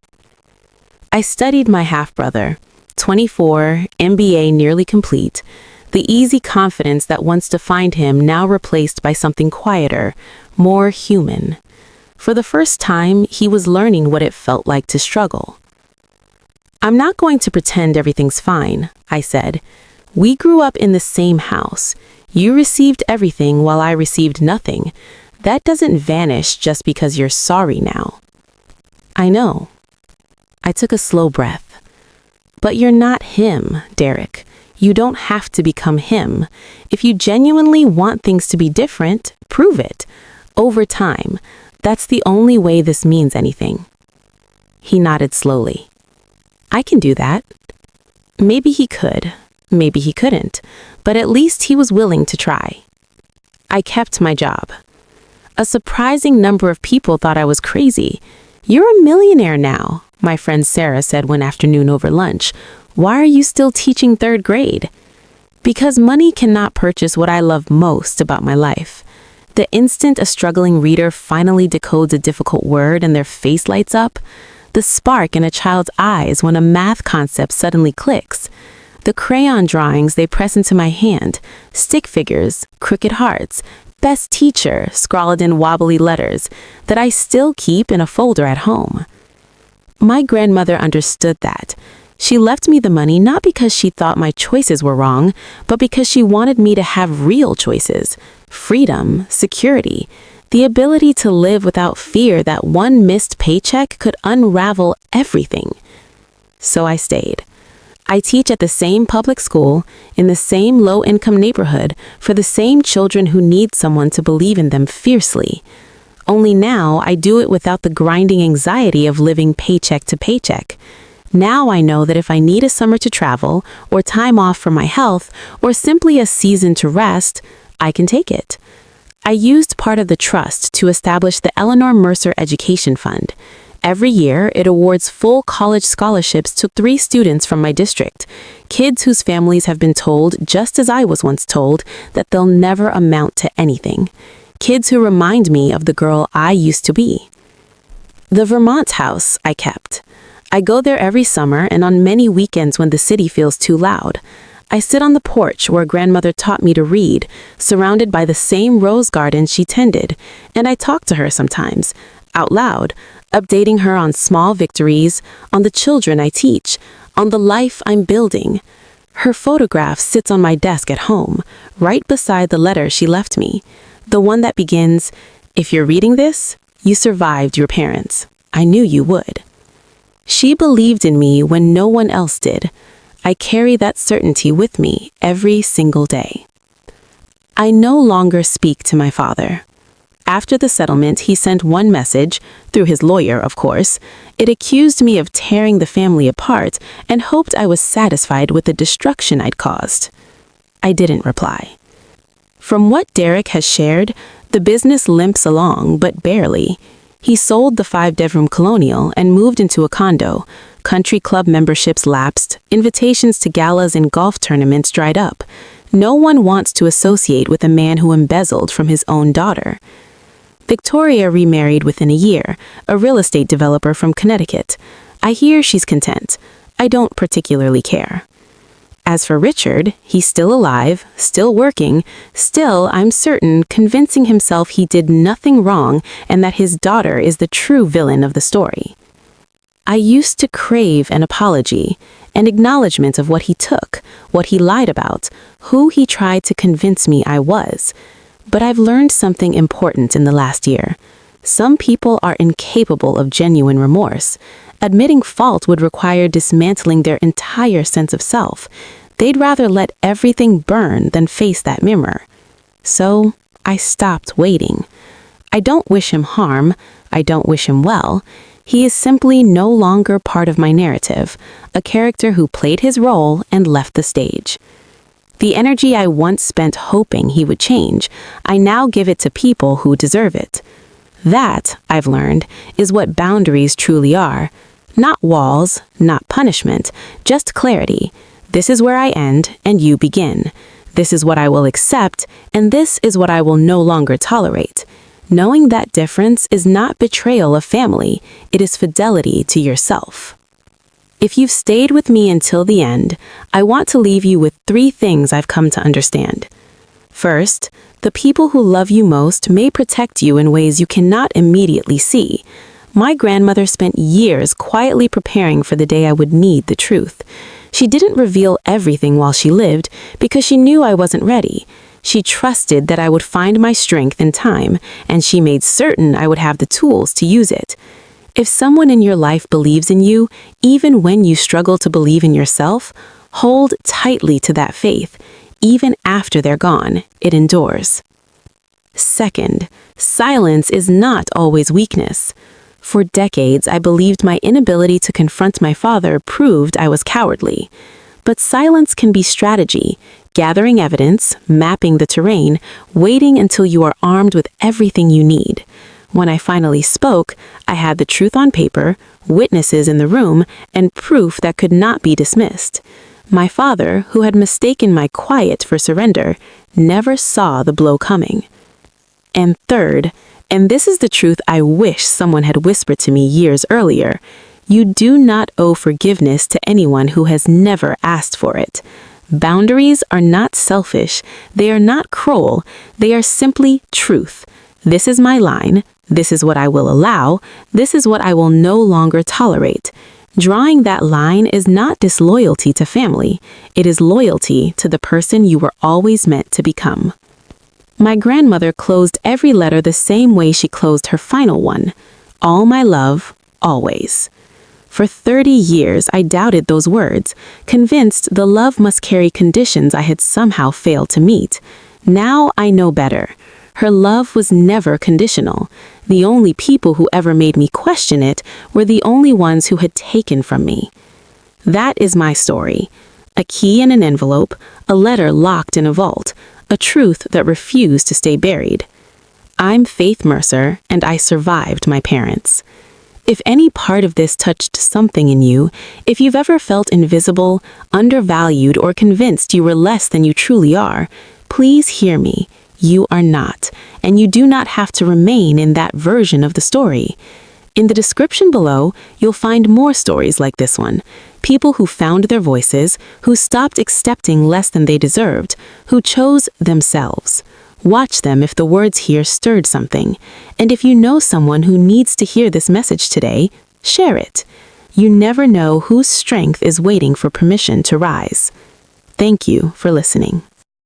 I studied my half-brother, 24, MBA nearly complete, the easy confidence that once defined him now replaced by something quieter, more human. For the first time, he was learning what it felt like to struggle. "I'm not going to pretend everything's fine," I said. "We grew up in the same house. You received everything while I received nothing. That doesn't vanish just because you're sorry now." "I know." I took a slow breath. "But you're not him, Derek. You don't have to become him. If you genuinely want things to be different, prove it. Over time. That's the only way this means anything." He nodded slowly. "I can do that." Maybe he could. Maybe he couldn't. But at least he was willing to try. I kept my job. A surprising number of people thought I was crazy. "You're a millionaire now," my friend Sarah said one afternoon over lunch. "Why are you still teaching 3rd grade?" Because money cannot purchase what I love most about my life. The instant a struggling reader finally decodes a difficult word and their face lights up, the spark in a child's eyes when a math concept suddenly clicks, The crayon drawings they press into my hand, stick figures, crooked hearts, best teacher scrawled in wobbly letters that I still keep in a folder at home. My grandmother understood that. She left me the money not because she thought my choices were wrong, but because she wanted me to have real choices, freedom, security, the ability to live without fear that one missed paycheck could unravel everything. So I stayed. I teach at the same public school, in the same low-income neighborhood, for the same children who need someone to believe in them fiercely. Only now I do it without the grinding anxiety of living paycheck to paycheck. Now I know that if I need a summer to travel, or time off for my health, or simply a season to rest, I can take it. I used part of the trust to establish the Eleanor Mercer Education Fund. Every year, it awards full college scholarships to 3 students from my district, kids whose families have been told, just as I was once told, that they'll never amount to anything. Kids who remind me of the girl I used to be. The Vermont house I kept. I go there every summer and on many weekends when the city feels too loud. I sit on the porch where grandmother taught me to read, surrounded by the same rose garden she tended, and I talk to her sometimes, out loud, updating her on small victories, on the children I teach, on the life I'm building. Her photograph sits on my desk at home, right beside the letter she left me, the one that begins, "If you're reading this, you survived your parents. I knew you would." She believed in me when no one else did. I carry that certainty with me every single day. I no longer speak to my father. After the settlement, he sent one message, through his lawyer, of course. It accused me of tearing the family apart and hoped I was satisfied with the destruction I'd caused. I didn't reply. From what Derek has shared, the business limps along, but barely. He sold the 5-bedroom colonial and moved into a condo. Country club memberships lapsed, invitations to galas and golf tournaments dried up. No one wants to associate with a man who embezzled from his own daughter. Victoria remarried within a year, a real estate developer from Connecticut. I hear she's content. I don't particularly care. As for Richard, he's still alive, still working, still, I'm certain, convincing himself he did nothing wrong and that his daughter is the true villain of the story. I used to crave an apology, an acknowledgement of what he took, what he lied about, who he tried to convince me I was. But I've learned something important in the last year. Some people are incapable of genuine remorse. Admitting fault would require dismantling their entire sense of self. They'd rather let everything burn than face that mirror. So I stopped waiting. I don't wish him harm. I don't wish him well. He is simply no longer part of my narrative, a character who played his role and left the stage. The energy I once spent hoping he would change, I now give it to people who deserve it. That, I've learned, is what boundaries truly are. Not walls, not punishment, just clarity. This is where I end and you begin. This is what I will accept, and this is what I will no longer tolerate. Knowing that difference is not betrayal of family, it is fidelity to yourself. If you've stayed with me until the end, I want to leave you with 3 things I've come to understand. First, the people who love you most may protect you in ways you cannot immediately see. My grandmother spent years quietly preparing for the day I would need the truth. She didn't reveal everything while she lived because she knew I wasn't ready. She trusted that I would find my strength in time, and she made certain I would have the tools to use it. If someone in your life believes in you, even when you struggle to believe in yourself, hold tightly to that faith. Even after they're gone, it endures. Second, silence is not always weakness. For decades, I believed my inability to confront my father proved I was cowardly. But silence can be strategy, gathering evidence, mapping the terrain, waiting until you are armed with everything you need. When I finally spoke, I had the truth on paper, witnesses in the room, and proof that could not be dismissed. My father, who had mistaken my quiet for surrender, never saw the blow coming. And third, and this is the truth I wish someone had whispered to me years earlier, You do not owe forgiveness to anyone who has never asked for it. Boundaries are not selfish. They are not cruel. They are simply truth. This is my line. This is what I will allow. This is what I will no longer tolerate. Drawing that line is not disloyalty to family. It is loyalty to the person you were always meant to become. My grandmother closed every letter the same way she closed her final one. All my love, always. For 30 years, I doubted those words, convinced the love must carry conditions I had somehow failed to meet. Now I know better. Her love was never conditional. The only people who ever made me question it were the only ones who had taken from me. That is my story. A key in an envelope, a letter locked in a vault, a truth that refused to stay buried. I'm Faith Mercer, and I survived my parents. If any part of this touched something in you, if you've ever felt invisible, undervalued, or convinced you were less than you truly are, please hear me. You are not, and you do not have to remain in that version of the story. In the description below, you'll find more stories like this one. People who found their voices, who stopped accepting less than they deserved, who chose themselves. Watch them if the words here stirred something. And if you know someone who needs to hear this message today, share it. You never know whose strength is waiting for permission to rise. Thank you for listening.